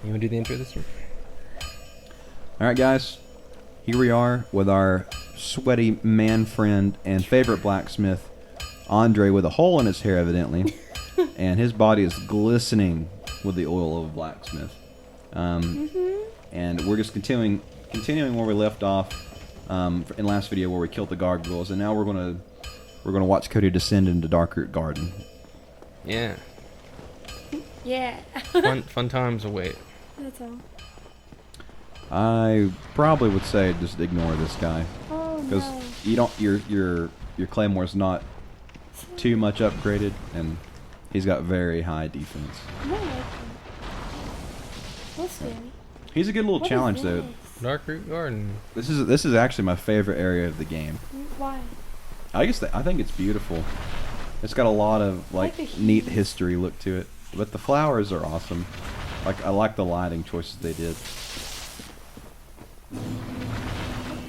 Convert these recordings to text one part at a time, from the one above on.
You want to do the intro this year? Alright guys, here we are with our sweaty man friend and favorite blacksmith, Andre, with a hole in his hair evidently, and his body is glistening with the oil of a blacksmith. And we're just continuing where we left off in last video where we killed the gargoyles, and now we're gonna watch Cody descend into Darkroot Garden. Yeah. Yeah. Fun times await. That's all. I probably would say just ignore this guy, Oh because no. you don't your Claymore's not too much upgraded, and he's got very high defense. I don't like him. That's scary. He's a good little What is challenge though. this? Darkroot Garden. This is actually my favorite area of the game. Why? I think it's beautiful. It's got a lot of like like the neat hues. history look to it, but the flowers are awesome. I like the lighting choices they did.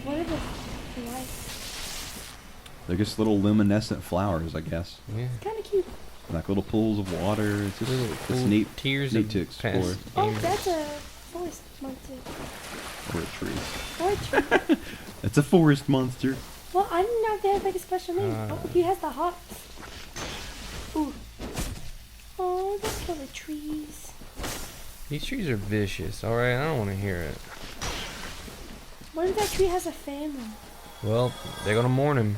What are the lights? They're just little luminescent flowers, I guess. Yeah. Kind of cute. Like little pools of water. It's just Little it's cool neat. Tears neat of to explore. past Oh, gamers. that's a forest monster. Or a tree. Or a tree. It's a forest monster. Well, I didn't know if they had like a special name. Oh, he has the hops. Ooh. Oh, let's kill the trees. These trees are vicious. All right, I don't want to hear it. What if that tree has a family? Well, they're gonna mourn him.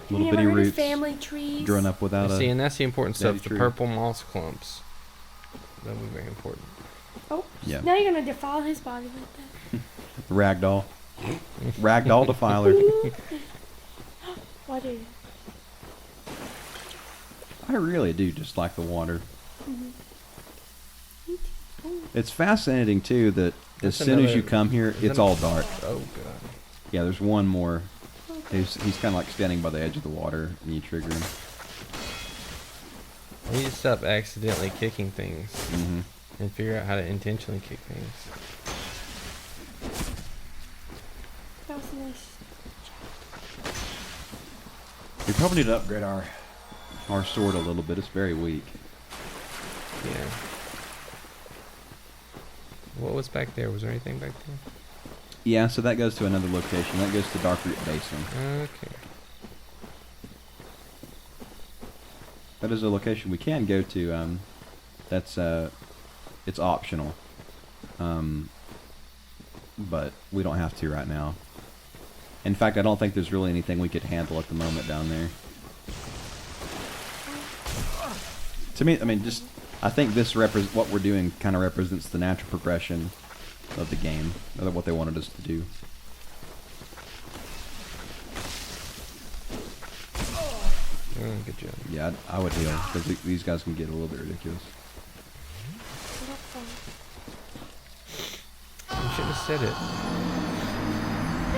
Little you bitty ever heard of roots family trees? growing up without See, a. and that's the important stuff. daddy The tree. purple moss clumps. That would be very important. Oh, Yeah. now you're gonna defile his body like that. Ragdoll. Ragdoll defiler. Why do you? I really do just like the water. Mm-hmm. It's fascinating too that as That's soon as you another- come here, is it's that- all dark. Oh god. Yeah, there's one more. Okay. He's kind of like standing by the edge of the water, and you trigger him. I need to stop accidentally kicking things Mm-hmm. and figure out how to intentionally kick things. That was nice. We probably need to upgrade our sword a little bit. It's very weak. Yeah. What was back there? Was there anything back there? Yeah, so that goes to another location. That goes to Darkroot Basin. Okay. That is a location we can go to. That's it's optional. But we don't have to right now. In fact, I don't think there's really anything we could handle at the moment down there. To me, I mean, just I think this what we're doing kind of represents the natural progression of the game, or what they wanted us to do. Oh, good job. Yeah, I would heal because these guys can get a little bit ridiculous. You should have said it.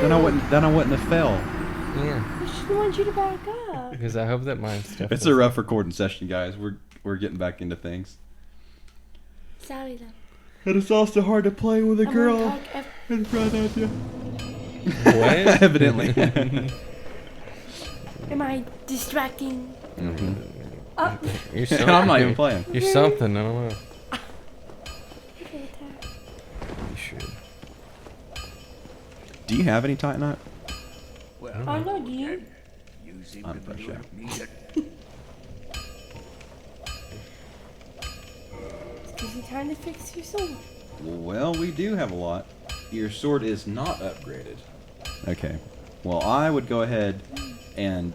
Then I wouldn't have fell. Yeah. I just want you to back up. Because I hope that mine stuff. It's a rough recording session, guys. We're getting back into things. Sorry then. And it's also hard to play with a I'm girl gonna talk in front of you. What? Evidently. Am I distracting? Mm-hmm. Oh, You're something. I'm not even playing. You're something. I don't know. okay, attack. You should. Do you have any Titanite? Oh no, do you? I'm pretty sure. Is it time to fix your sword? Well, we do have a lot. Your sword is not upgraded. Okay. Well, I would go ahead and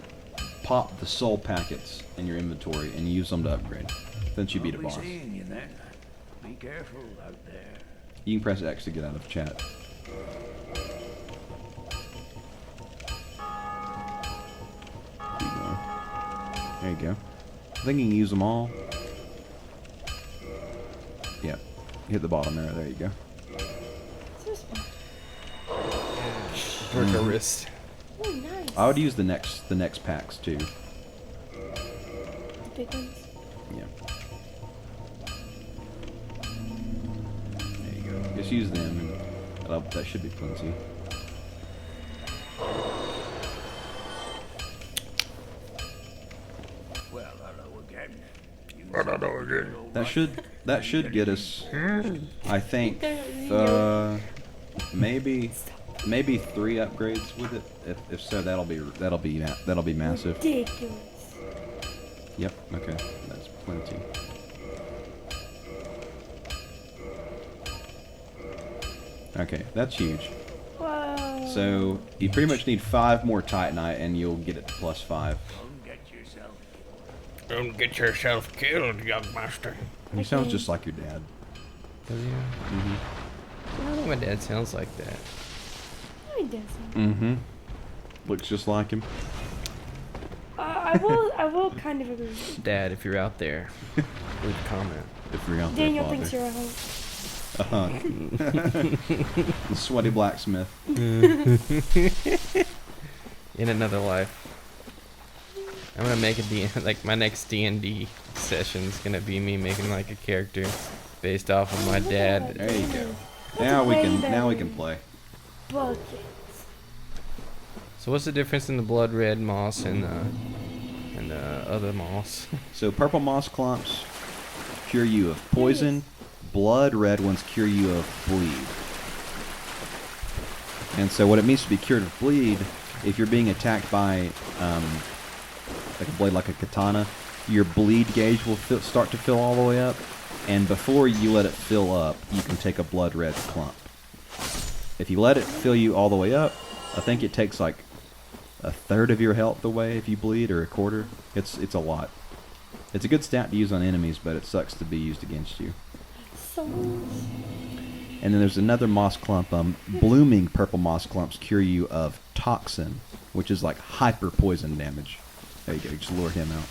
pop the soul packets in your inventory and use them to upgrade. Since you beat a boss. You then. Be careful out there. You can press X to get out of chat. Keep going. There you go. I think you can use them all. Yeah. Hit the bottom there. There you go. This one. Work a wrist. Oh, nice. I would use the next packs too. The big ones. Yeah. There you go. Just use them, and that should be plenty. Well, hello again. You I don't know again. That should get us. I think maybe 3 upgrades with it. If so, that'll be massive. Ridiculous. Yep. Okay. That's plenty. Okay, that's huge. Whoa. So you pretty much need 5 more Titanite, and you'll get it to +5. Don't get yourself killed, young master. He sounds just like your dad. Does he? Mm-hmm. I don't think my dad sounds like that. No, he doesn't. Mm-hmm. Looks just like him. I will kind of agree. Dad, if you're out there, leave a comment. If you're out Daniel there, thinks father. you're a host. The sweaty blacksmith. In another life. I'm gonna make like my next D&D session's gonna be me making like a character based off of my dad. There you go. That's Now we way can better. play. Buckets. So what's the difference in the blood red moss and the other moss? So purple moss clumps cure you of poison. Blood red ones cure you of bleed. And so what it means to be cured of bleed, if you're being attacked by like a blade like a katana, your bleed gauge will start to fill all the way up, and before you let it fill up, you can take a blood red clump. If you let it fill you all the way up, I think it takes like a third of your health away if you bleed, or a quarter. It's a lot. It's a good stat to use on enemies, but it sucks to be used against you. Souls. And then there's another moss clump. Blooming purple moss clumps cure you of toxin, which is like hyper poison damage. There you go. Just lure him out.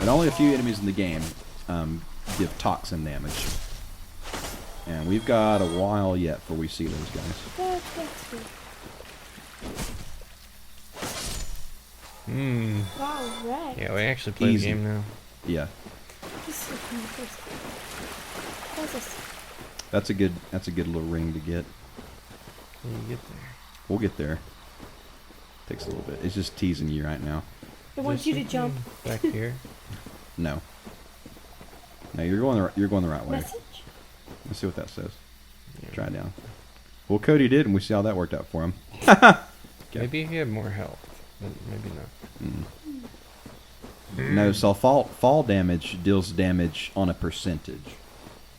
And only a few enemies in the game give toxin damage. And we've got a while yet before we see those guys. That's good. Wow, right. Yeah, we actually play Easy. the game now. Yeah, This is my first. that's a good little ring to get. When you get there. We'll get there. Takes a little bit. It's just teasing you right now. It wants you to jump. Back here. No. No, you're going the right way. Message? Let's see what that says. Yeah. Try down. Well, Cody did, and we see how that worked out for him. Maybe if you had more health, but maybe not. No, so fall damage deals damage on a percentage.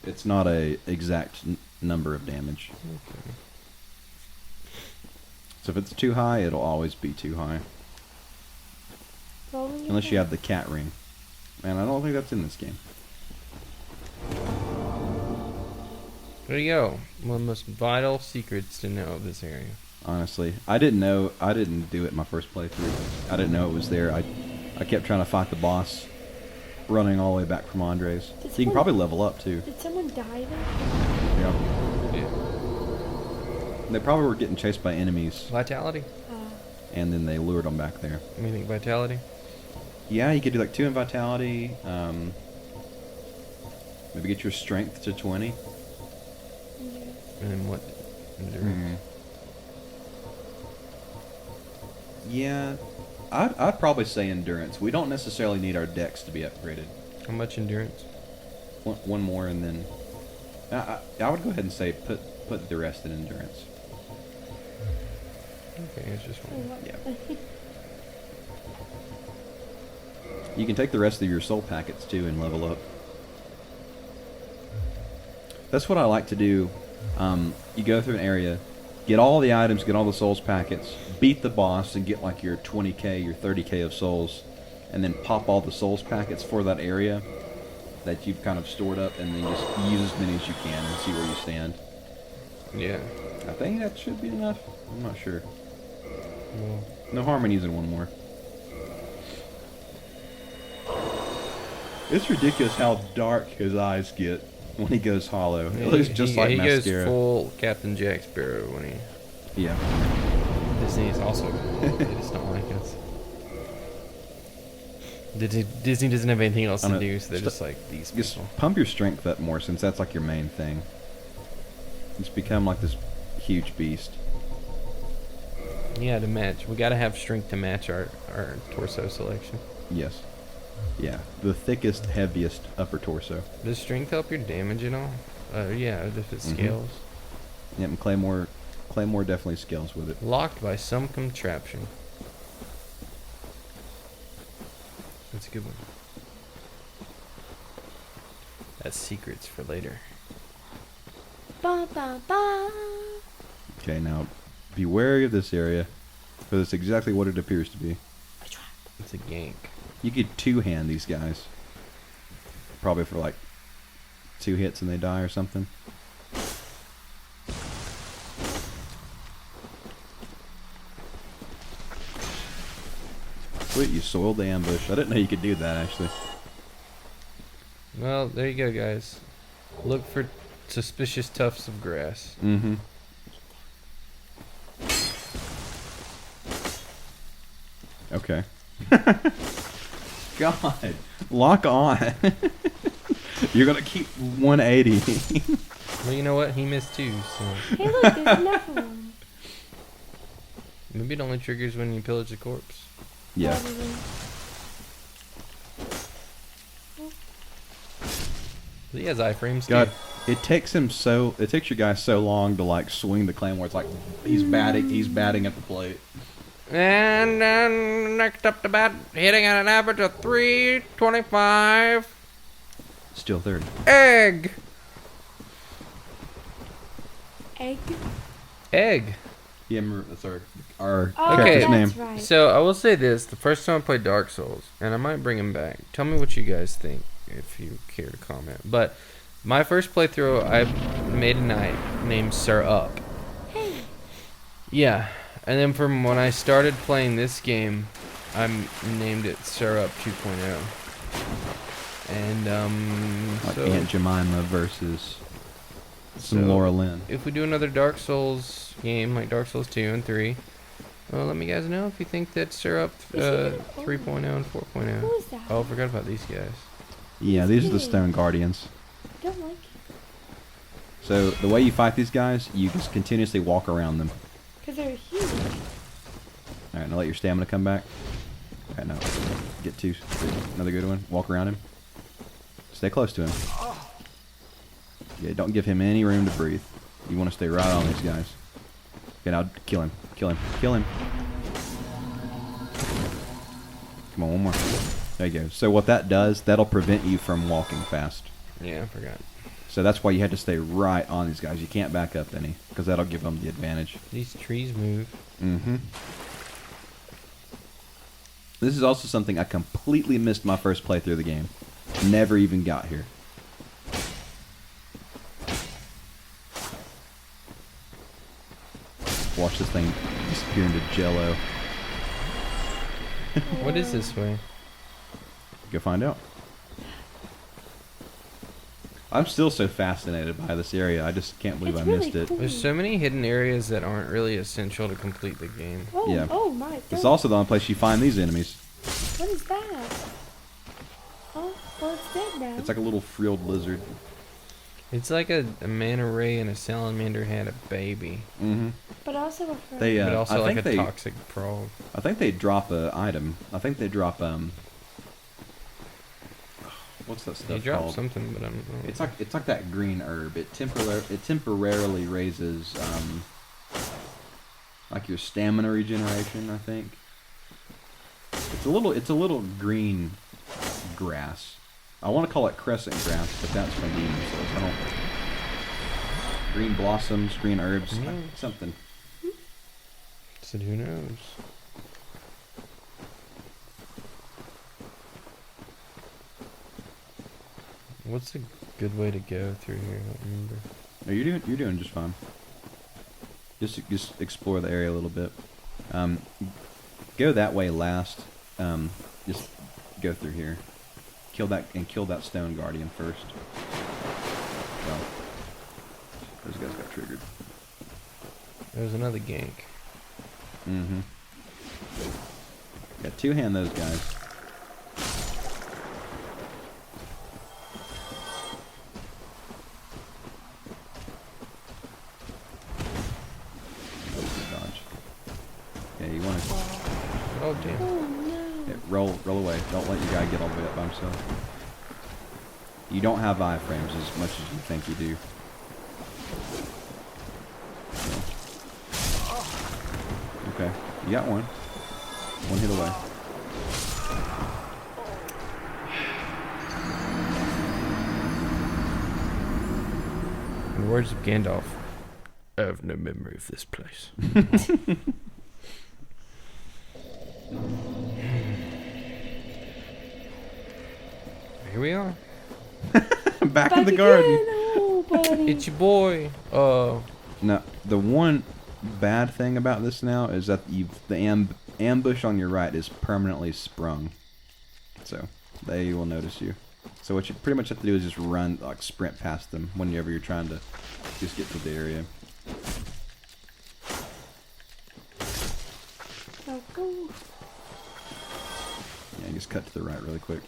It's not a exact number of damage. Okay. So if it's too high, it'll always be too high. Unless you have the cat ring. Man, I don't think that's in this game. There you go. One of the most vital secrets to know of this area. Honestly, I didn't do it in my first playthrough. I didn't know it was there. I kept trying to fight the boss, running all the way back from Andre's. You can probably level up too. Did someone die there? Yeah. Yeah. They probably were getting chased by enemies, Vitality? and then they lured them back there. What do you think, vitality? Yeah, you could do like 2 in vitality. Maybe get your strength to 20. And then what? Endurance? Yeah, I'd probably say endurance. We don't necessarily need our dex to be upgraded. How much endurance? One more, and then I would go ahead and say put the rest in endurance. Okay, it's just one. Yeah. You can take the rest of your soul packets too and level up. That's what I like to do. You go through an area, get all the items, get all the souls packets, beat the boss and get like your 20k, your 30k of souls, and then pop all the souls packets for that area that you've kind of stored up, and then just use as many as you can and see where you stand. Yeah. I think that should be enough. I'm not sure. Well, No harm in using one more. It's ridiculous how dark his eyes get when he goes hollow. It looks just like he mascara. goes full Captain Jack Sparrow when he... Yeah. Disney is also... they just don't like us. Disney doesn't have anything else to do, so they're just like, these Just people. pump your strength up more, since that's like your main thing. It's become like this huge beast. Yeah, to match. We gotta have strength to match our torso selection. Yes. Yeah, the thickest, heaviest upper torso. Does strength help your damage at all? Yeah, if it Mhm. scales. Yep, and Claymore definitely scales with it. Locked by some contraption. That's a good one. That's secrets for later. Ba ba ba. Okay, now be wary of this area, because it's exactly what it appears to be. A trap. It's a gank. You could two-hand these guys. Probably for like 2 hits and they die or something. Sweet, you soiled the ambush. I didn't know you could do that, actually. Well, there you go, guys. Look for suspicious tufts of grass. Mm-hmm. Okay. God, lock on. You're gonna keep 180. Well, you know what? He missed too, so Hey, look, there's another one. maybe it only triggers when you pillage a corpse. Yeah. Probably. He has iframes too. God, it takes your guy so long to like swing the claymore. It's like he's batting at the plate. And then next up to bat, hitting at an average of 325. Still third. Egg. Egg. Egg. Yeah, that's our Oh, character's that's name. right. So I will say this: the first time I played Dark Souls, and I might bring him back. Tell me what you guys think, if you care to comment. But my first playthrough, I made a knight named Sir Up. Hey. Yeah, and then from when I started playing this game, I named it Sir Up 2.0. And Like so Aunt Jemima versus some So- Laura Lynn. if we do another Dark Souls game like Dark Souls 2 and 3, well, let me guys know if you think that Sir Up 3.0 and 4.0. Who is that? Oh, I forgot about these guys. Yeah, these are the big. Stone Guardians. I don't like it. So the way you fight these guys, you just continuously walk around them. Because they're huge. All right, now let your stamina come back. Okay, now get two. Another good one. Walk around him. Stay close to him. Yeah, don't give him any room to breathe. You want to stay right on these guys. Okay, now kill him. Kill him. Kill him. Come on, one more. There you go. So what that does, that'll prevent you from walking fast. Yeah, I forgot. So that's why you have to stay right on these guys. You can't back up any, because that'll give them the advantage. These trees move. Mm-hmm. This is also something I completely missed my first playthrough of the game. Never even got here. Watch this thing disappear into jello. What is this way? Go find out. I'm still so fascinated by this area. I just can't believe It's I really missed it. cool. There's so many hidden areas that aren't really essential to complete the game. Oh, Yeah. oh my. It's don't- also the only place you find these enemies. What is that? Oh, well, it's dead now. It's like a little frilled lizard. It's like a manta ray and a salamander had a baby, Mm-hmm. But also a friend. They, but also I like think a they, toxic frog. I think they drop a item. I think they drop what's that He stuff dropped called? something, but I don't know. It's like that green herb. It temporarily raises like your stamina regeneration, I think. It's a little green grass. I want to call it crescent grass, but that's from Demon Souls. I don't. Green blossoms, green herbs, Yeah. something. Said who knows? What's a good way to go through here? I don't remember. No, you're doing just fine. Just explore the area a little bit. Go that way last. Just go through here. Kill that stone guardian first. Well, those guys got triggered. There's another gank. Mm-hmm. Got two-hand those guys. Dodge. Yeah, you want to. Oh damn! Oh no. roll away. Don't let your guy get all the way up by himself. You don't have iframes as much as you think you do. So. Okay, you got one. One hit away. In the words of Gandalf, I have no memory of this place. Here we are. Back in the garden. Again. Oh, buddy. It's your boy. Now, the one bad thing about this now is that the ambush on your right is permanently sprung. So, they will notice you. So what you pretty much have to do is just run, like sprint past them whenever you're trying to just get to the area. Oh, go. Yeah, just cut to the right really quick.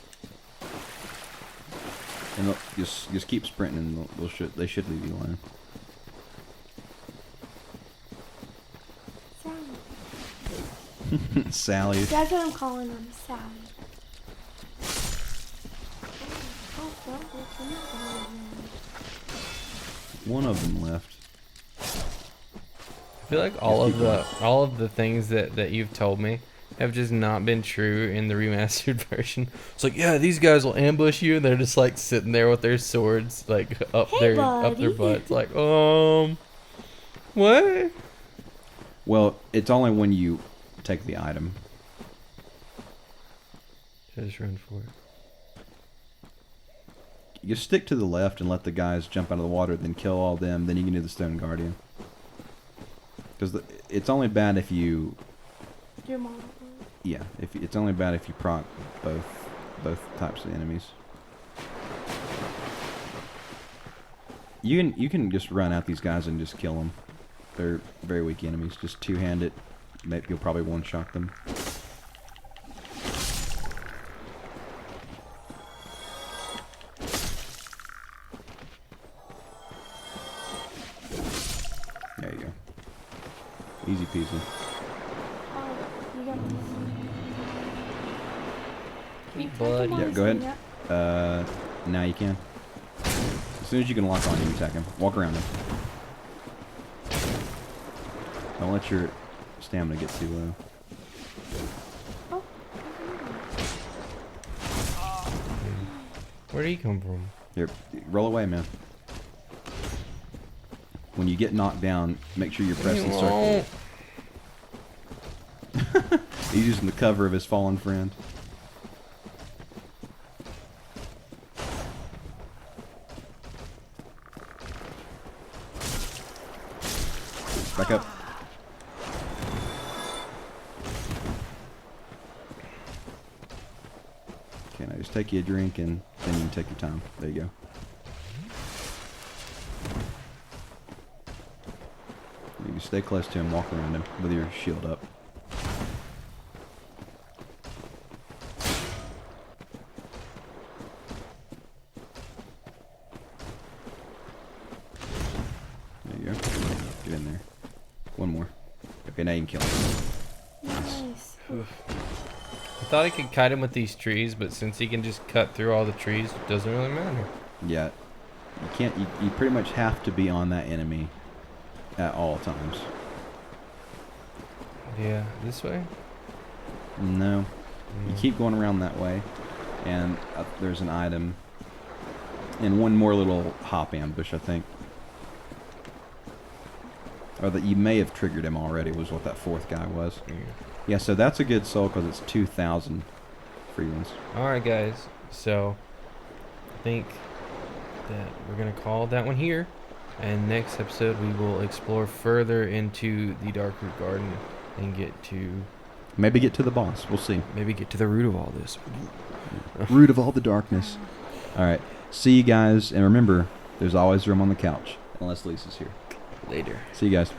And they'll just keep sprinting and they should leave you alone. Sally. Sally. That's what I'm calling them, Sally. One of them left. I feel like all of the things that you've told me have just not been true in the remastered version. It's like, yeah, these guys will ambush you, and they're just like sitting there with their swords like up their butts, like, what? Well, it's only when you take the item. Just run for it. You stick to the left and let the guys jump out of the water, then kill all them, then you can do the Stone Guardian. Because it's only bad if you... Your mom. Yeah, it's only bad if you proc both types of enemies. You can just run out these guys and just kill them. They're very weak enemies. Just two-hand it. Maybe you'll probably one-shot them. There you go. Easy peasy. Oh, you got this. Bud. Yeah, go ahead. Now you can. As soon as you can lock on, you can attack him. Walk around him. Don't let your stamina get too low. Oh. Where did he come from? Here, roll away, man. When you get knocked down, make sure you're pressing circle. He's using the cover of his fallen friend. Back up. Okay, now just take you a drink and then you can take your time. There you go. You can stay close to him, walk around him with your shield up. There you go. Get in there. One more. Okay, now you can kill him. Nice. I thought I could kite him with these trees, but since he can just cut through all the trees, it doesn't really matter. Yeah. You can't, you pretty much have to be on that enemy at all times. Yeah, this way? No. You keep going around that way, and there's an item, and one more little hop ambush, I think. Or that you may have triggered him already was what that fourth guy was. Yeah, so that's a good soul because it's 2,000 free ones. Alright, guys. So, I think that we're going to call that one here. And next episode, we will explore further into the Darkroot Garden and get to... Maybe get to the boss. We'll see. Maybe get to the root of all this. Root of all the darkness. Alright. See you guys. And remember, there's always room on the couch. Unless Lisa's here. Later. See you guys.